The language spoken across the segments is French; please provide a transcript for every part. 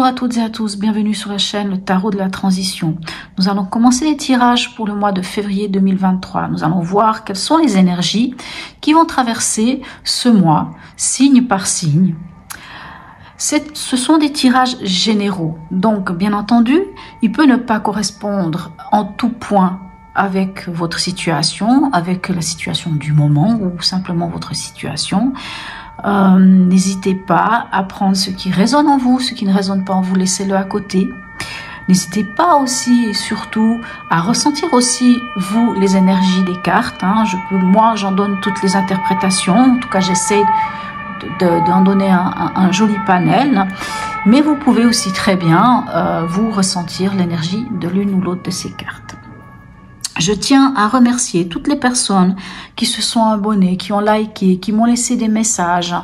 Bonjour à toutes et à tous, bienvenue sur la chaîne Le Tarot de la Transition. Nous allons commencer les tirages pour le mois de février 2023. Nous allons voir quelles sont les énergies qui vont traverser ce mois, signe par signe. Ce sont des tirages généraux, donc bien entendu, il peut ne pas correspondre en tout point avec votre situation, avec la situation du moment ou simplement votre situation. N'hésitez pas à prendre ce qui résonne en vous, ce qui ne résonne pas en vous, laissez-le à côté. N'hésitez pas aussi et surtout à ressentir aussi vous les énergies des cartes. Moi j'en donne toutes les interprétations, en tout cas j'essaie d'en donner un joli panel, mais vous pouvez aussi très bien vous ressentir l'énergie de l'une ou l'autre de ces cartes. Je tiens à remercier toutes les personnes qui se sont abonnées, qui ont liké, qui m'ont laissé des messages.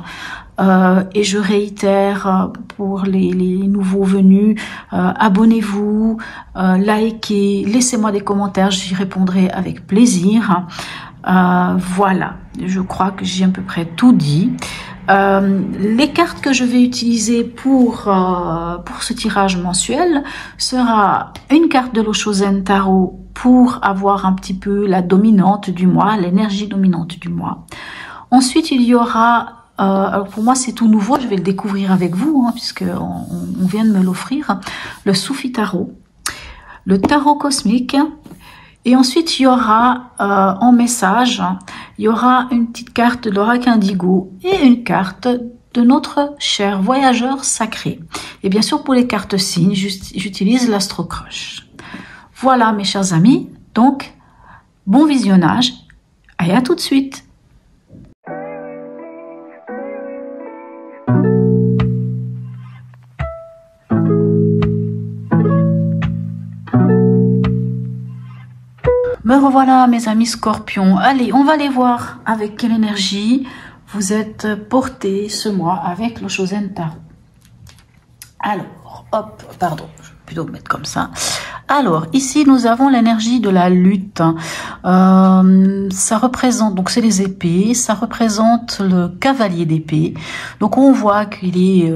Et je réitère pour les nouveaux venus, abonnez-vous, likez, laissez-moi des commentaires, j'y répondrai avec plaisir. Voilà, je crois que j'ai à peu près tout dit. Les cartes que je vais utiliser pour ce tirage mensuel sera une carte de l'Oshozen Tarot pour avoir un petit peu la dominante du mois, l'énergie dominante du mois. Ensuite, il y aura, alors pour moi c'est tout nouveau, je vais le découvrir avec vous, puisque on vient de me l'offrir, le Soufi Tarot, le Tarot Cosmique, et ensuite il y aura en message, il y aura une petite carte de l'Oracle Indigo et une carte de notre cher voyageur sacré. Et bien sûr pour les cartes signes, j'utilise l'Astro Crush. Voilà mes chers amis, donc bon visionnage et à tout de suite. Me revoilà mes amis scorpions. Allez, on va aller voir avec quelle énergie vous êtes portés ce mois avec l'Oshozen Tarot. Alors, hop, pardon, je vais plutôt me mettre comme ça. Alors, ici, nous avons l'énergie de la lutte. Ça représente, donc c'est les épées, ça représente le cavalier d'épée. Donc, on voit qu'il est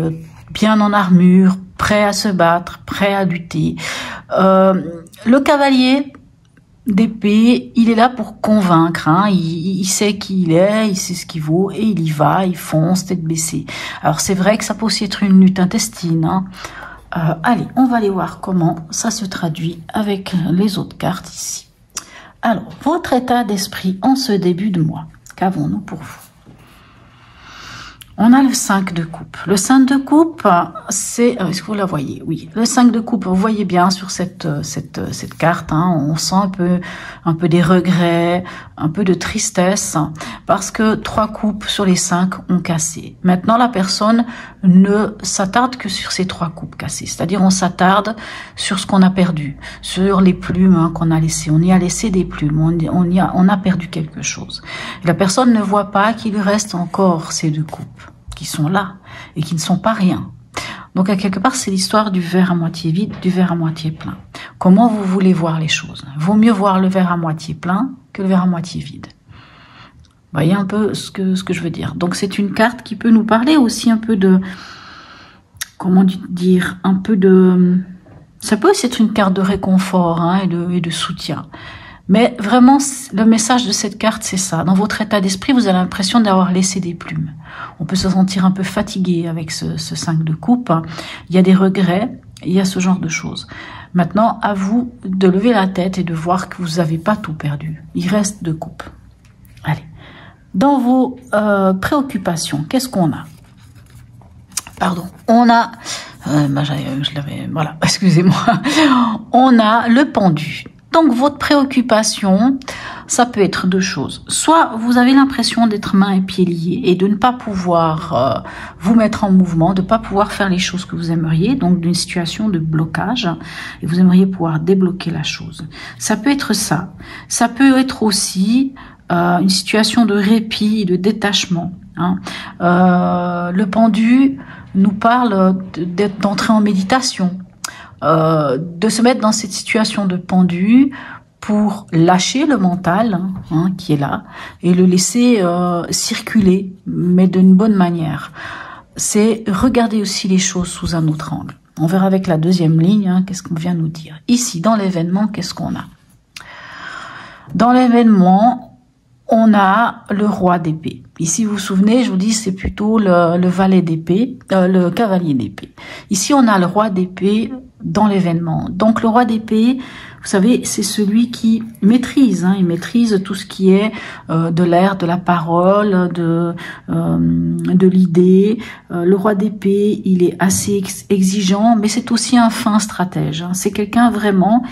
bien en armure, prêt à se battre, prêt à lutter. Le cavalier d'épée, il est là pour convaincre, il sait qui il est, il sait ce qu'il vaut, et il y va, il fonce, tête baissée. Alors, c'est vrai que ça peut aussi être une lutte intestine, allez, on va aller voir comment ça se traduit avec les autres cartes ici. Alors, votre état d'esprit en ce début de mois, qu'avons-nous pour vous? On a le 5 de coupe. Le 5 de coupe, c'est... Est-ce que vous la voyez? Oui. Le 5 de coupe, vous voyez bien sur cette carte, on sent un peu des regrets, un peu de tristesse, parce que 3 coupes sur les 5 ont cassé. Maintenant, la personne ne s'attarde que sur ces 3 coupes cassées. C'est-à-dire, on s'attarde sur ce qu'on a perdu, sur les plumes qu'on a laissées. On y a laissé des plumes, on a perdu quelque chose. Et la personne ne voit pas qu'il reste encore ces 2 coupes qui sont là et qui ne sont pas rien. Donc à quelque part c'est l'histoire du verre à moitié vide, du verre à moitié plein. Comment vous voulez voir les choses? Vaut mieux voir le verre à moitié plein que le verre à moitié vide. Vous voyez un peu ce que je veux dire. Donc c'est une carte qui peut nous parler aussi un peu de, comment dire, un peu de, ça peut aussi être une carte de réconfort et de soutien. Mais vraiment, le message de cette carte, c'est ça. Dans votre état d'esprit, vous avez l'impression d'avoir laissé des plumes. On peut se sentir un peu fatigué avec ce 5 de coupe. Il y a des regrets, il y a ce genre de choses. Maintenant, à vous de lever la tête et de voir que vous n'avez pas tout perdu. Il reste 2 coupes. Allez. Dans vos préoccupations, qu'est-ce qu'on a? Pardon. On a... voilà, excusez-moi. On a le pendu. Donc, votre préoccupation, ça peut être 2 choses. Soit vous avez l'impression d'être mains et pieds liés et de ne pas pouvoir vous mettre en mouvement, de ne pas pouvoir faire les choses que vous aimeriez, donc d'une situation de blocage, et vous aimeriez pouvoir débloquer la chose. Ça peut être ça. Ça peut être aussi une situation de répit, de détachement. Le pendu nous parle d'entrer en méditation. De se mettre dans cette situation de pendu pour lâcher le mental qui est là et le laisser circuler, mais d'une bonne manière. C'est regarder aussi les choses sous un autre angle. On verra avec la deuxième ligne, hein, qu'est-ce qu'on vient nous dire. Ici, dans l'événement, qu'est-ce qu'on a? Dans l'événement, on a le roi d'épée. Ici, vous vous souvenez, je vous dis, c'est plutôt le valet d'épée, le cavalier d'épée. Ici, on a le roi d'épée dans l'événement. Donc, le roi d'épée, vous savez, c'est celui qui maîtrise, hein, il maîtrise tout ce qui est de l'air, de la parole, de l'idée. Le roi d'épée, il est assez exigeant, mais c'est aussi un fin stratège. Hein. C'est quelqu'un vraiment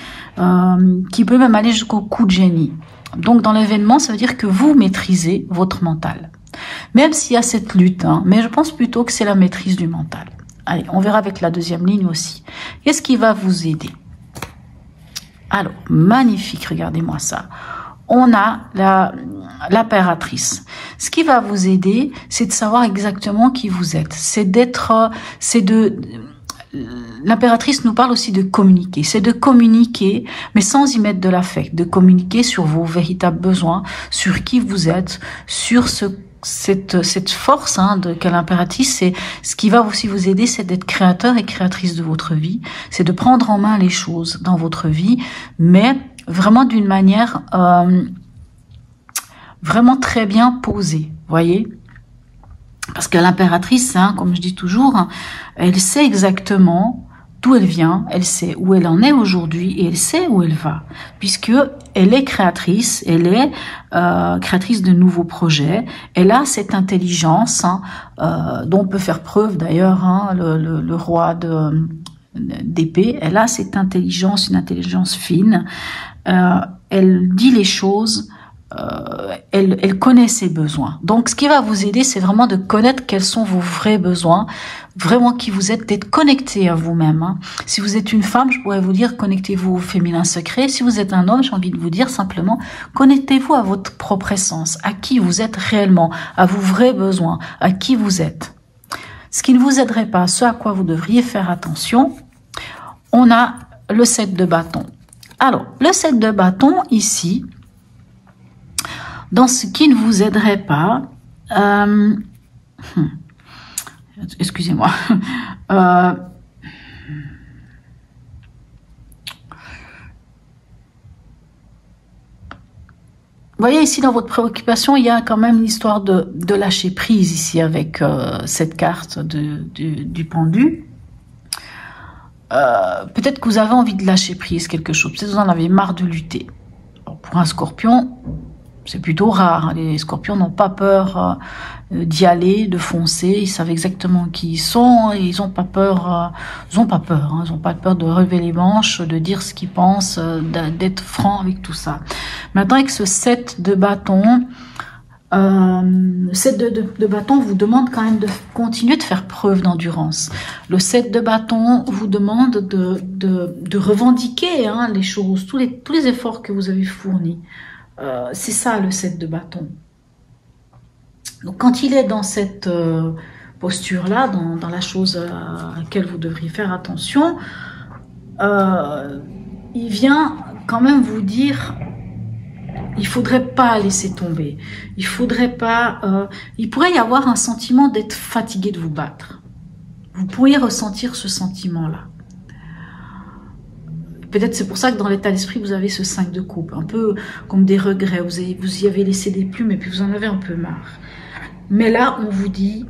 qui peut même aller jusqu'au coup de génie. Donc, dans l'événement, ça veut dire que vous maîtrisez votre mental. Même s'il y a cette lutte, hein, mais je pense plutôt que c'est la maîtrise du mental. Allez, on verra avec la deuxième ligne aussi. Qu'est-ce qui va vous aider? Alors, magnifique, regardez-moi ça. On a l'impératrice. Ce qui va vous aider, c'est de savoir exactement qui vous êtes. L'impératrice nous parle aussi de communiquer. C'est de communiquer, mais sans y mettre de l'affect. De communiquer sur vos véritables besoins, sur qui vous êtes, sur cette force hein, qu'a l'impératrice. C'est ce qui va aussi vous aider, c'est d'être créateur et créatrice de votre vie. C'est de prendre en main les choses dans votre vie, mais vraiment d'une manière vraiment très bien posée. Voyez. Parce que l'impératrice, hein, comme je dis toujours, hein, elle sait exactement d'où elle vient, elle sait où elle en est aujourd'hui et elle sait où elle va. Puisque elle est créatrice, elle est créatrice de nouveaux projets, elle a cette intelligence hein, dont on peut faire preuve d'ailleurs, hein, le roi d'épée, elle a cette intelligence, une intelligence fine, elle dit les choses, elle connaît ses besoins. Donc, ce qui va vous aider, c'est vraiment de connaître quels sont vos vrais besoins, vraiment qui vous êtes, d'être connecté à vous-même. Hein. Si vous êtes une femme, je pourrais vous dire, connectez-vous au féminin secret. Si vous êtes un homme, j'ai envie de vous dire simplement, connectez-vous à votre propre essence, à qui vous êtes réellement, à vos vrais besoins, à qui vous êtes. Ce qui ne vous aiderait pas, ce à quoi vous devriez faire attention, on a le 7 de bâton. Alors, le 7 de bâton, ici, dans ce qui ne vous aiderait pas, excusez-moi, vous voyez ici dans votre préoccupation, il y a quand même l'histoire de lâcher prise ici avec cette carte du pendu. Peut-être que vous avez envie de lâcher prise quelque chose, peut-être que vous en avez marre de lutter. Alors, pour un scorpion, c'est plutôt rare. Les scorpions n'ont pas peur d'y aller, de foncer. Ils savent exactement qui ils sont. Et ils n'ont pas peur. Ils n'ont pas peur. Hein. Ils n'ont pas peur de relever les manches, de dire ce qu'ils pensent, d'être franc avec tout ça. Maintenant, avec ce 7 de bâton, 7 de bâton vous demande quand même de continuer de faire preuve d'endurance. Le 7 de bâton vous demande de revendiquer hein, les choses, tous les efforts que vous avez fournis. C'est ça le 7 de bâton. Donc quand il est dans cette posture-là, dans la chose à laquelle vous devriez faire attention, il vient quand même vous dire, il faudrait pas laisser tomber. Il faudrait pas. Il pourrait y avoir un sentiment d'être fatigué de vous battre. Vous pourriez ressentir ce sentiment-là. Peut-être c'est pour ça que dans l'état d'esprit, vous avez ce 5 de coupe, un peu comme des regrets. Vous y avez laissé des plumes et puis vous en avez un peu marre. Mais là, on vous dit,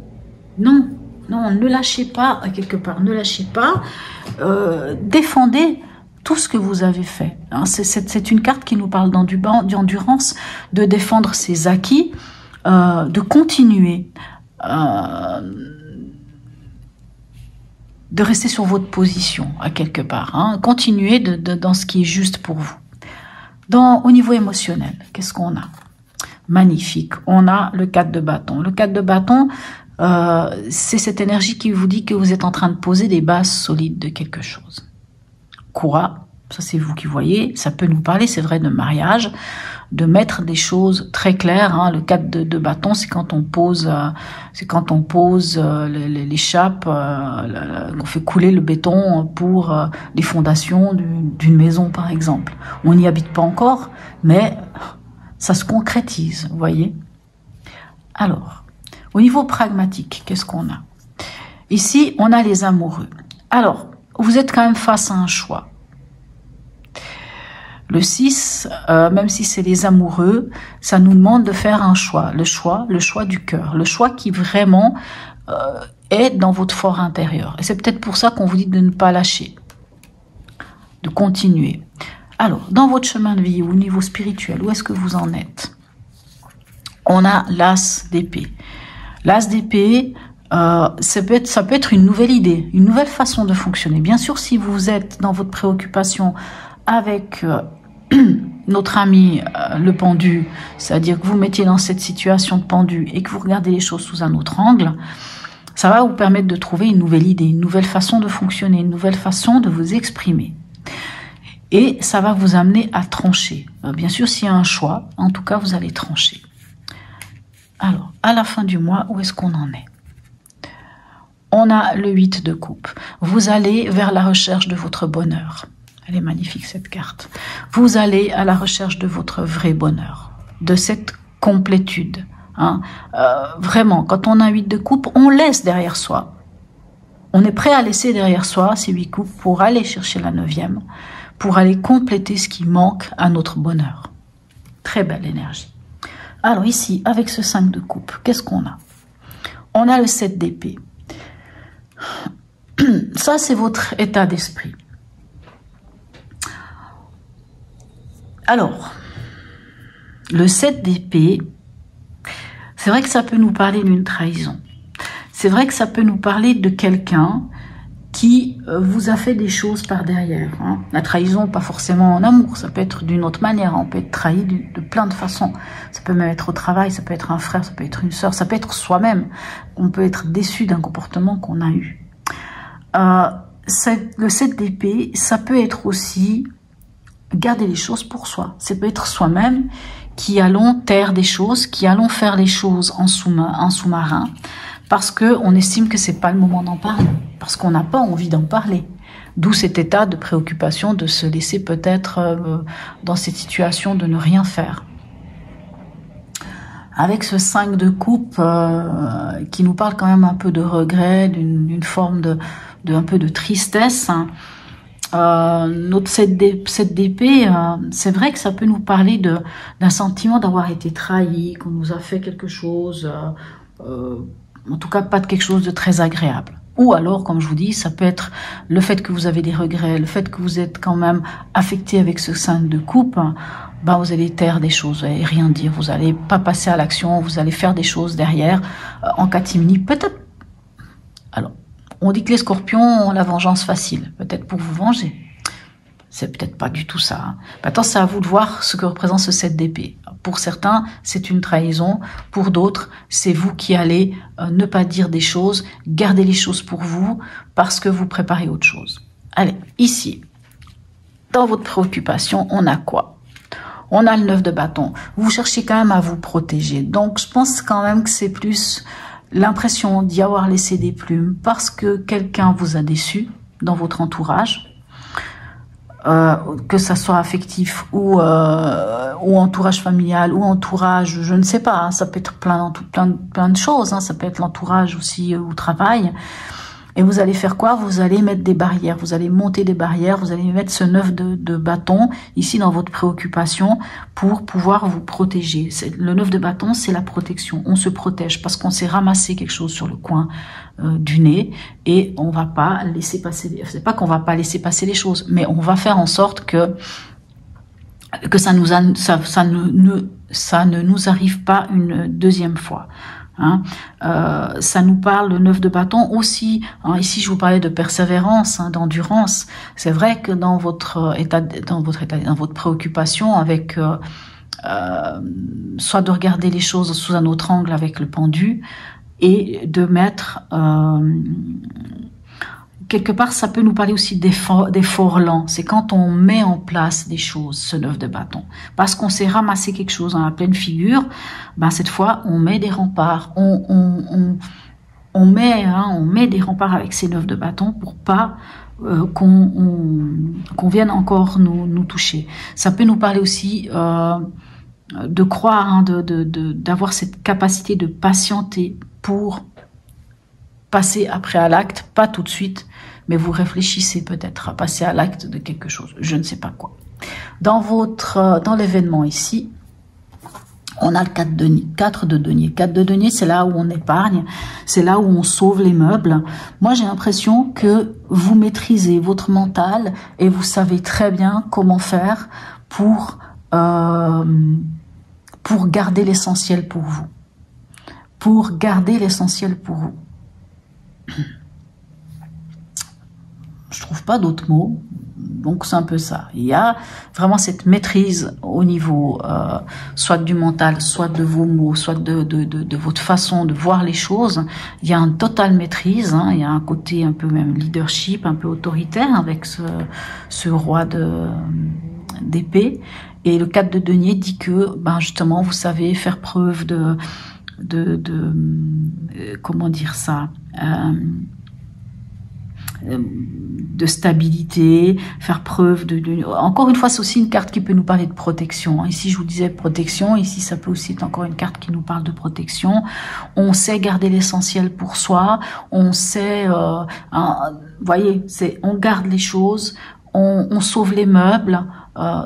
non, ne lâchez pas, quelque part, ne lâchez pas. Défendez tout ce que vous avez fait. Hein, c'est une carte qui nous parle d'endurance, de défendre ses acquis, de continuer, de rester sur votre position, à quelque part. Hein. Continuez dans ce qui est juste pour vous. Au niveau émotionnel, qu'est-ce qu'on a? Magnifique. On a le 4 de bâton. Le 4 de bâton, c'est cette énergie qui vous dit que vous êtes en train de poser des bases solides de quelque chose. Courage, ça c'est vous qui voyez, ça peut nous parler, c'est vrai, de mariage, de mettre des choses très claires. Hein. Le 4 de bâton, c'est quand on pose, l'échappe, qu'on fait couler le béton pour les fondations d'une maison, par exemple. On n'y habite pas encore, mais ça se concrétise, vous voyez. Alors, au niveau pragmatique, qu'est-ce qu'on a? Ici, on a les amoureux. Alors, vous êtes quand même face à un choix. Le 6, même si c'est les amoureux, ça nous demande de faire un choix. Le choix du cœur. Le choix qui vraiment est dans votre fort intérieur. Et c'est peut-être pour ça qu'on vous dit de ne pas lâcher. De continuer. Alors, dans votre chemin de vie, au niveau spirituel, où est-ce que vous en êtes? On a l'as d'épée. L'as d'épée, ça peut être une nouvelle idée, une nouvelle façon de fonctionner. Bien sûr, si vous êtes dans votre préoccupation avec notre ami le pendu, c'est-à-dire que vous mettez dans cette situation de pendu et que vous regardez les choses sous un autre angle, ça va vous permettre de trouver une nouvelle idée, une nouvelle façon de fonctionner, une nouvelle façon de vous exprimer. Et ça va vous amener à trancher. Bien sûr, s'il y a un choix, en tout cas, vous allez trancher. Alors, à la fin du mois, où est-ce qu'on en est? On a le 8 de coupe. Vous allez vers la recherche de votre bonheur. Elle est magnifique, cette carte. Vous allez à la recherche de votre vrai bonheur, de cette complétude. Hein. Vraiment, quand on a 8 de coupe, on laisse derrière soi. On est prêt à laisser derrière soi ces 8 coupes pour aller chercher la 9e, pour aller compléter ce qui manque à notre bonheur. Très belle énergie. Alors ici, avec ce 5 de coupe, qu'est-ce qu'on a? On a le 7 d'épée. Ça, c'est votre état d'esprit. Alors, le 7 d'épée, c'est vrai que ça peut nous parler d'une trahison. C'est vrai que ça peut nous parler de quelqu'un qui vous a fait des choses par derrière. Hein. La trahison, pas forcément en amour, ça peut être d'une autre manière. On peut être trahi de plein de façons. Ça peut même être au travail, ça peut être un frère, ça peut être une sœur, ça peut être soi-même. On peut être déçu d'un comportement qu'on a eu. Le 7 d'épée, ça peut être aussi garder les choses pour soi. Ça peut être soi-même qui allons taire des choses, qui allons faire les choses en sous-marin, parce qu'on estime que c'est pas le moment d'en parler, parce qu'on n'a pas envie d'en parler. D'où cet état de préoccupation, de se laisser peut-être dans cette situation de ne rien faire. Avec ce 5 de coupe qui nous parle quand même un peu de regret, d'une forme un peu de tristesse, hein. Notre 7 d'épée, c'est vrai que ça peut nous parler d'un sentiment d'avoir été trahi, qu'on nous a fait quelque chose, en tout cas pas de quelque chose de très agréable. Ou alors, comme je vous dis, ça peut être le fait que vous avez des regrets, le fait que vous êtes quand même affecté avec ce 5 de coupe, ben vous allez taire des choses, vous allez rien dire, vous allez pas passer à l'action, vous allez faire des choses derrière, en catimini, peut-être. Alors, on dit que les scorpions ont la vengeance facile, peut-être pour vous venger. C'est peut-être pas du tout ça. Hein. Maintenant, c'est à vous de voir ce que représente ce 7 d'épée. Pour certains, c'est une trahison. Pour d'autres, c'est vous qui allez ne pas dire des choses, garder les choses pour vous, parce que vous préparez autre chose. Allez, ici, dans votre préoccupation, on a quoi? On a le 9 de bâton. Vous cherchez quand même à vous protéger. Donc, je pense quand même que c'est plus l'impression d'y avoir laissé des plumes parce que quelqu'un vous a déçu dans votre entourage, que ça soit affectif ou entourage familial ou entourage, je ne sais pas, hein, ça peut être plein de choses, hein, ça peut être l'entourage aussi au travail. Et vous allez faire quoi? Vous allez mettre des barrières, vous allez monter des barrières, vous allez mettre ce 9 de bâton ici dans votre préoccupation pour pouvoir vous protéger. Le 9 de bâton, c'est la protection. On se protège parce qu'on s'est ramassé quelque chose sur le coin du nez et on va pas laisser passer. C'est pas qu'on va pas laisser passer les choses, mais on va faire en sorte que ça ne nous arrive pas une deuxième fois. Hein, ça nous parle le 9 de bâton aussi. Hein, ici, je vous parlais de persévérance, hein, d'endurance. C'est vrai que dans votre préoccupation, avec soit de regarder les choses sous un autre angle avec le pendu et de mettre quelque part, ça peut nous parler aussi d'efforts lents. C'est quand on met en place des choses, ce 9 de bâton. Parce qu'on s'est ramassé quelque chose dans la pleine figure, ben cette fois, on met des remparts. On met des remparts avec ces 9 de bâton pour pas qu'on vienne encore nous toucher. Ça peut nous parler aussi de croire, hein, d'avoir cette capacité de patienter pour passer après à l'acte, pas tout de suite, mais vous réfléchissez peut-être à passer à l'acte de quelque chose, je ne sais pas quoi. Dans l'événement ici, on a le 4 de denier. 4 de denier, c'est là où on épargne, c'est là où on sauve les meubles. Moi, j'ai l'impression que vous maîtrisez votre mental et vous savez très bien comment faire pour garder l'essentiel pour vous. Pour garder l'essentiel pour vous. Je trouve pas d'autres mots. Donc c'est un peu ça. Il y a vraiment cette maîtrise au niveau soit du mental, soit de vos mots, soit de votre façon de voir les choses. Il y a une totale maîtrise, hein. Il y a un côté un peu même leadership, un peu autoritaire avec ce roi d'épée. Et le 4 de denier dit que justement vous savez faire preuve comment dire ça, de stabilité, faire preuve Encore une fois, c'est aussi une carte qui peut nous parler de protection. Ici, je vous disais protection. Ici, ça peut aussi être encore une carte qui nous parle de protection. On sait garder l'essentiel pour soi. On sait, voyez, on garde les choses. On sauve les meubles.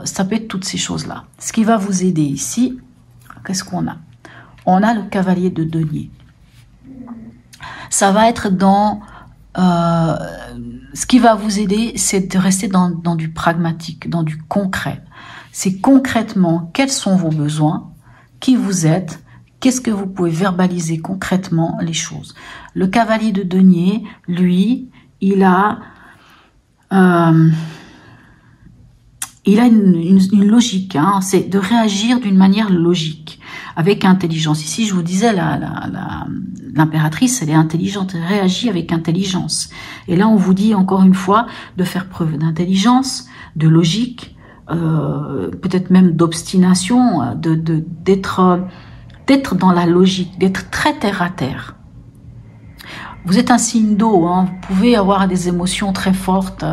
Ça peut être toutes ces choses-là. Ce qui va vous aider ici, qu'est-ce qu'on a? On a le cavalier de denier. Ça va être dans... ce qui va vous aider, c'est de rester dans du pragmatique, dans du concret. C'est concrètement quels sont vos besoins, qui vous êtes, qu'est-ce que vous pouvez verbaliser concrètement les choses. Le cavalier de denier, lui, il a une logique, hein, c'est de réagir d'une manière logique, avec intelligence. Ici, je vous disais, l'impératrice, elle est intelligente, elle réagit avec intelligence. Et là, on vous dit encore une fois de faire preuve d'intelligence, de logique, peut-être même d'obstination, d'être dans la logique, d'être très terre à terre. Vous êtes un signe d'eau, hein, vous pouvez avoir des émotions très fortes,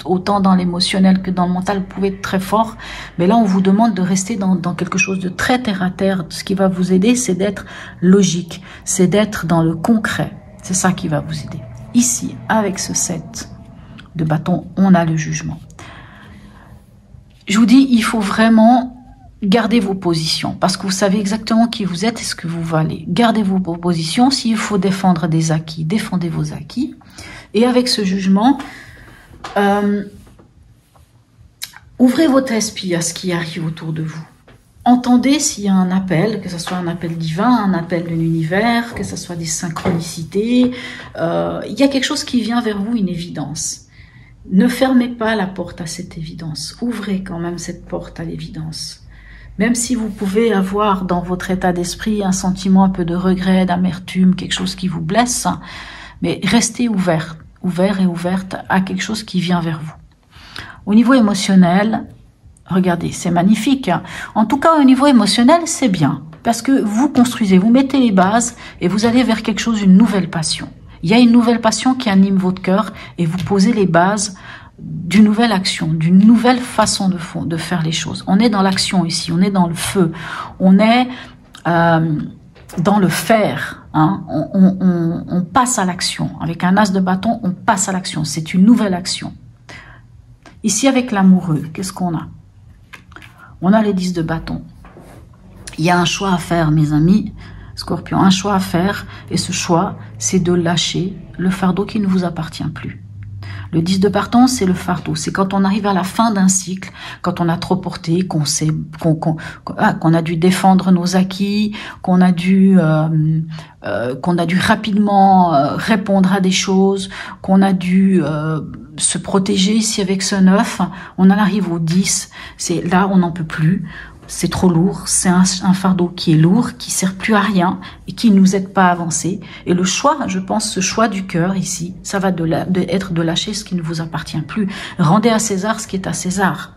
autant dans l'émotionnel que dans le mental, vous pouvez être très fort, mais là on vous demande de rester dans quelque chose de très terre à terre. Ce qui va vous aider, c'est d'être logique, c'est d'être dans le concret, c'est ça qui va vous aider. Ici, avec ce 7 de bâton, on a le jugement. Je vous dis, il faut vraiment garder vos positions, parce que vous savez exactement qui vous êtes et ce que vous valez. Gardez vos positions, s'il faut défendre des acquis, défendez vos acquis, et avec ce jugement, ouvrez votre esprit à ce qui arrive autour de vous. Entendez s'il y a un appel, que ce soit un appel divin, un appel de l'univers, que ce soit des synchronicités. Il y a quelque chose qui vient vers vous, une évidence. Ne fermez pas la porte à cette évidence. Ouvrez quand même cette porte à l'évidence. Même si vous pouvez avoir dans votre état d'esprit un sentiment un peu de regret, d'amertume, quelque chose qui vous blesse, mais restez ouvert et ouverte à quelque chose qui vient vers vous. Au niveau émotionnel, regardez, c'est magnifique. En tout cas, au niveau émotionnel, c'est bien. Parce que vous construisez, vous mettez les bases et vous allez vers quelque chose, une nouvelle passion. Il y a une nouvelle passion qui anime votre cœur et vous posez les bases d'une nouvelle action, d'une nouvelle façon de faire les choses. On est dans l'action ici, on est dans le feu, on est dans le faire, hein. On passe à l'action. Avec un as de bâton, on passe à l'action. C'est une nouvelle action. Ici, avec l'amoureux, qu'est-ce qu'on a? On a les 10 de bâton. Il y a un choix à faire, mes amis, Scorpion, un choix à faire, et ce choix, c'est de lâcher le fardeau qui ne vous appartient plus. Le 10 de bâton, c'est le fardeau. C'est quand on arrive à la fin d'un cycle, quand on a trop porté, qu'on a dû défendre nos acquis, qu'on a dû rapidement répondre à des choses, qu'on a dû se protéger ici avec ce 9. On en arrive au 10. C'est là, on n'en peut plus. C'est trop lourd, c'est un fardeau qui est lourd, qui sert plus à rien et qui ne nous aide pas à avancer. Et le choix, je pense, ce choix du cœur ici, ça va être de lâcher ce qui ne vous appartient plus. Rendez à César ce qui est à César.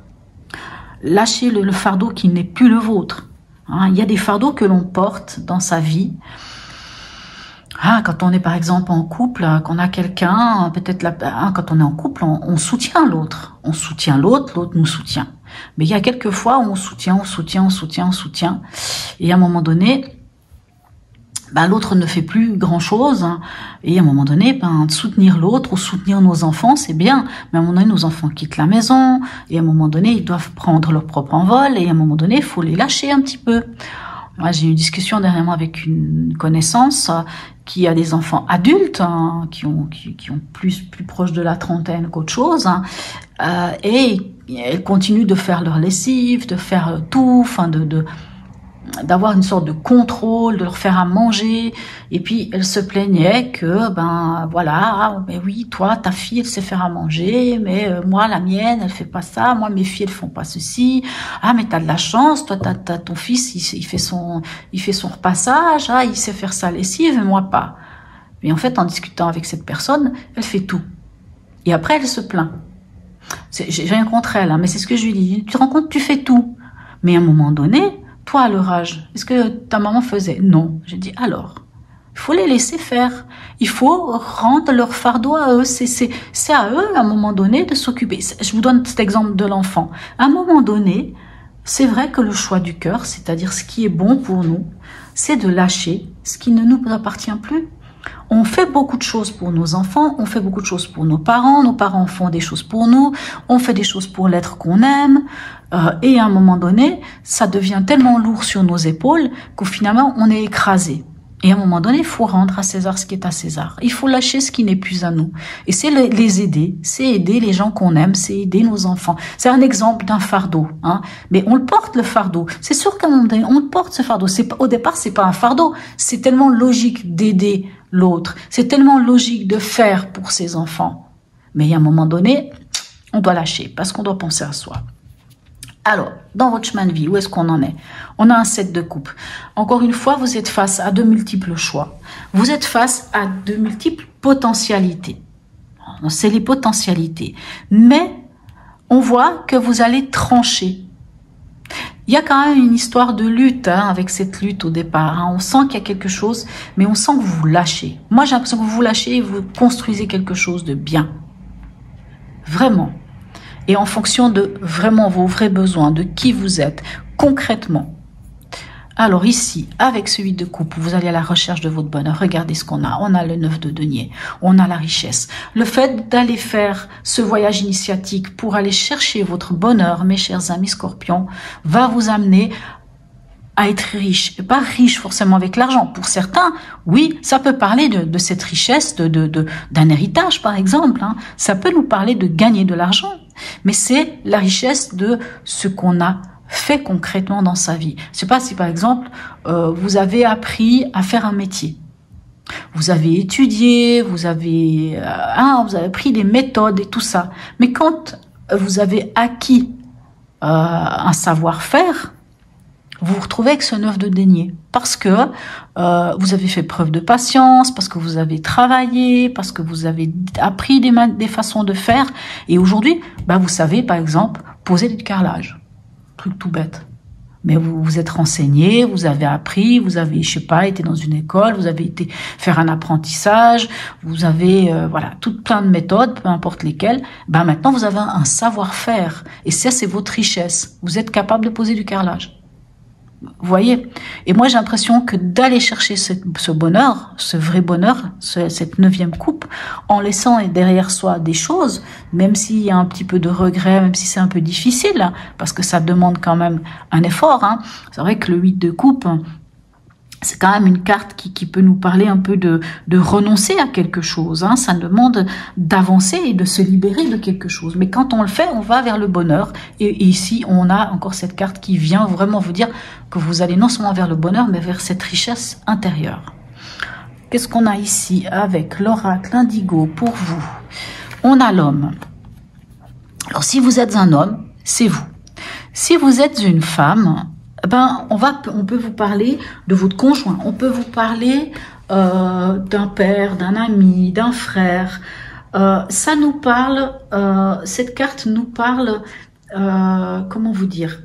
Lâchez le fardeau qui n'est plus le vôtre. Hein, il y a des fardeaux que l'on porte dans sa vie. Quand on est par exemple en couple, qu'on a quelqu'un, quand on est en couple, on soutient l'autre. On soutient l'autre, l'autre nous soutient. Mais il y a quelques fois où on soutient. Et à un moment donné, ben, l'autre ne fait plus grand-chose, hein, et à un moment donné, ben, soutenir l'autre ou soutenir nos enfants, c'est bien, mais à un moment donné, nos enfants quittent la maison, et à un moment donné, ils doivent prendre leur propre envol, et à un moment donné, il faut les lâcher un petit peu. Moi, j'ai eu une discussion dernièrement avec une connaissance qui a des enfants adultes, hein, qui ont plus proche de la trentaine qu'autre chose, hein, et elles continuent de faire leur lessive, de faire tout, enfin d'avoir une sorte de contrôle, de leur faire à manger, et puis elle se plaignait que, ben voilà, mais oui, toi, ta fille, elle sait faire à manger, mais moi, la mienne, elle fait pas ça, moi, mes filles, elles font pas ceci, ah, mais t'as de la chance, toi, t'as ton fils, il fait son repassage, ah, il sait faire sa lessive, et moi pas. Mais en fait, en discutant avec cette personne, elle fait tout. Et après, elle se plaint. J'ai rien contre elle, hein, mais c'est ce que je lui dis, tu te rends compte, tu fais tout. Mais à un moment donné, toi, à leur âge, est-ce que ta maman faisait? Non. J'ai dit, alors, il faut les laisser faire. Il faut rendre leur fardeau à eux. C'est à eux, à un moment donné, de s'occuper. Je vous donne cet exemple de l'enfant. À un moment donné, c'est vrai que le choix du cœur, c'est-à-dire ce qui est bon pour nous, c'est de lâcher ce qui ne nous appartient plus. On fait beaucoup de choses pour nos enfants, on fait beaucoup de choses pour nos parents font des choses pour nous, on fait des choses pour l'être qu'on aime, et à un moment donné, ça devient tellement lourd sur nos épaules qu'au finalement, on est écrasé. Et à un moment donné, il faut rendre à César ce qui est à César. Il faut lâcher ce qui n'est plus à nous. Et c'est les aider, c'est aider les gens qu'on aime, c'est aider nos enfants. C'est un exemple d'un fardeau, hein. Mais on le porte, le fardeau. C'est sûr qu'à un moment donné, on porte ce fardeau. Au départ, c'est pas un fardeau. C'est tellement logique d'aider l'autre. C'est tellement logique de faire pour ses enfants. Mais il y a un moment donné, on doit lâcher parce qu'on doit penser à soi. Alors, dans votre chemin de vie, où est-ce qu'on en est? On a un 7 de coupe. Encore une fois, vous êtes face à de multiples choix. Vous êtes face à de multiples potentialités. C'est les potentialités. Mais on voit que vous allez trancher. Il y a quand même une histoire de lutte, hein, avec cette lutte au départ. Hein. On sent qu'il y a quelque chose, mais on sent que vous vous lâchez. Moi, j'ai l'impression que vous vous lâchez et vous construisez quelque chose de bien. Vraiment. Et en fonction de vraiment vos vrais besoins, de qui vous êtes, concrètement. Alors ici, avec ce 8 de coupe, vous allez à la recherche de votre bonheur. Regardez ce qu'on a. On a le 9 de denier. On a la richesse. Le fait d'aller faire ce voyage initiatique pour aller chercher votre bonheur, mes chers amis scorpions, va vous amener à être riche. Et pas riche forcément avec l'argent. Pour certains, oui, ça peut parler de cette richesse, d'un héritage par exemple. Hein. Ça peut nous parler de gagner de l'argent. Mais c'est la richesse de ce qu'on a fait concrètement dans sa vie. Je sais pas si par exemple, vous avez appris à faire un métier. Vous avez étudié, vous avez pris des méthodes et tout ça. Mais quand vous avez acquis un savoir-faire, vous vous retrouvez avec ce 9 de denier. Parce que vous avez fait preuve de patience, parce que vous avez travaillé, parce que vous avez appris des façons de faire. Et aujourd'hui, vous savez, par exemple, poser du carrelage. Truc tout bête. Mais vous vous êtes renseigné, vous avez appris, vous avez, je sais pas, été dans une école, vous avez été faire un apprentissage, vous avez, tout plein de méthodes, peu importe lesquelles. Maintenant, vous avez un savoir-faire. Et ça, c'est votre richesse. Vous êtes capable de poser du carrelage. Vous voyez? Et moi, j'ai l'impression que d'aller chercher ce bonheur, ce vrai bonheur, cette 9e coupe, en laissant derrière soi des choses, même s'il y a un petit peu de regret, même si c'est un peu difficile, hein, parce que ça demande quand même un effort. Hein. C'est vrai que le 8 de coupe, c'est quand même une carte qui peut nous parler un peu de renoncer à quelque chose. Hein. Ça demande d'avancer et de se libérer de quelque chose. Mais quand on le fait, on va vers le bonheur. Et ici, on a encore cette carte qui vient vraiment vous dire que vous allez non seulement vers le bonheur, mais vers cette richesse intérieure. Qu'est-ce qu'on a ici avec l'oracle indigo pour vous? On a l'homme. Alors, si vous êtes un homme, c'est vous. Si vous êtes une femme, on peut vous parler de votre conjoint, on peut vous parler d'un père, d'un ami, d'un frère. Ça nous parle, cette carte nous parle, comment vous dire?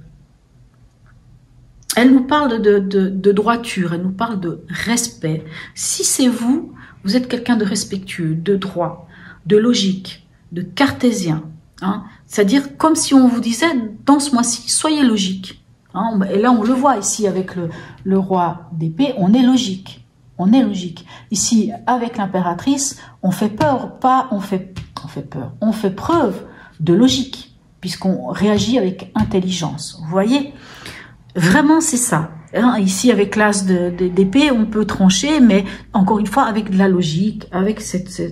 Elle nous parle de droiture, elle nous parle de respect. Si c'est vous, vous êtes quelqu'un de respectueux, de droit, de logique, de cartésien. Hein? C'est-à-dire comme si on vous disait, dans ce mois-ci, soyez logique. Hein, et là, on le voit ici avec le roi d'épée, on est logique. On est logique. Ici, avec l'impératrice, on fait peur, pas on fait peur. On fait preuve de logique, puisqu'on réagit avec intelligence. Vous voyez? Vraiment, c'est ça. Ici, avec l'as d'épée, on peut trancher, mais encore une fois, avec de la logique, avec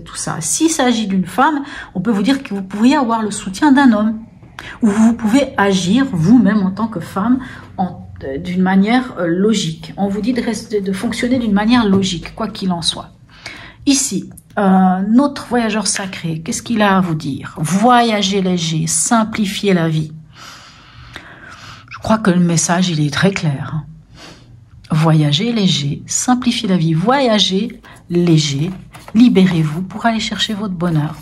tout ça. S'il s'agit d'une femme, on peut vous dire que vous pourriez avoir le soutien d'un homme, ou vous pouvez agir vous-même en tant que femme d'une manière logique. On vous dit de fonctionner d'une manière logique, quoi qu'il en soit. Ici, notre voyageur sacré, qu'est-ce qu'il a à vous dire? Voyager léger, simplifier la vie. Je crois que le message, il est très clair. Voyager léger, simplifier la vie. Voyager léger, libérez-vous pour aller chercher votre bonheur.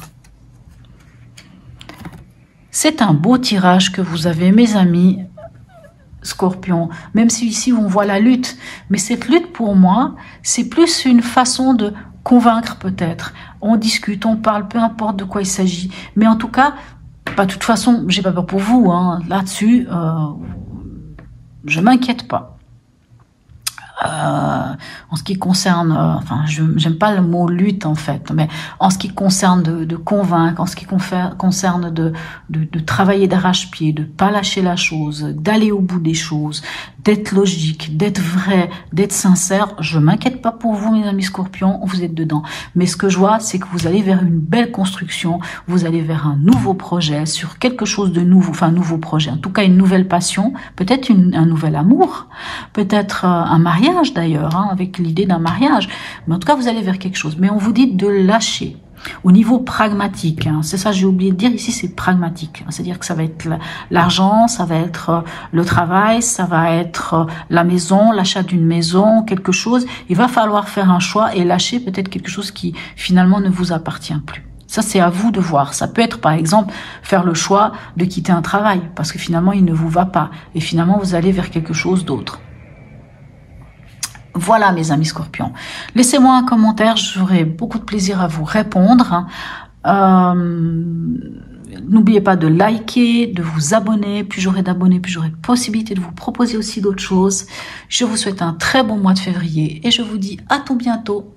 C'est un beau tirage que vous avez, mes amis Scorpion, même si ici on voit la lutte, mais cette lutte pour moi, c'est plus une façon de convaincre peut-être. On discute, on parle, peu importe de quoi il s'agit, mais en tout cas, de toute façon, j'ai pas peur pour vous, hein, là-dessus, je m'inquiète pas. En ce qui concerne, enfin, j'aime pas le mot lutte en fait, mais en ce qui concerne de convaincre, en ce qui concerne de travailler d'arrache-pied, de pas lâcher la chose, d'aller au bout des choses, d'être logique, d'être vrai, d'être sincère, je m'inquiète pas pour vous, mes amis Scorpions, vous êtes dedans. Mais ce que je vois, c'est que vous allez vers une belle construction, vous allez vers un nouveau projet, sur quelque chose de nouveau, enfin un nouveau projet, en tout cas une nouvelle passion, peut-être un nouvel amour, peut-être un mariage d'ailleurs, hein, avec l'idée d'un mariage. Mais en tout cas, vous allez vers quelque chose. Mais on vous dit de lâcher. Au niveau pragmatique, hein, c'est ça j'ai oublié de dire ici, c'est pragmatique. C'est-à-dire que ça va être l'argent, ça va être le travail, ça va être la maison, l'achat d'une maison, quelque chose. Il va falloir faire un choix et lâcher peut-être quelque chose qui finalement ne vous appartient plus. Ça, c'est à vous de voir. Ça peut être, par exemple, faire le choix de quitter un travail parce que finalement, il ne vous va pas. Et finalement, vous allez vers quelque chose d'autre. Voilà, mes amis Scorpions. Laissez-moi un commentaire, j'aurai beaucoup de plaisir à vous répondre. N'oubliez pas de liker, de vous abonner. Plus j'aurai d'abonnés, plus j'aurai de possibilité de vous proposer aussi d'autres choses. Je vous souhaite un très bon mois de février et je vous dis à tout bientôt.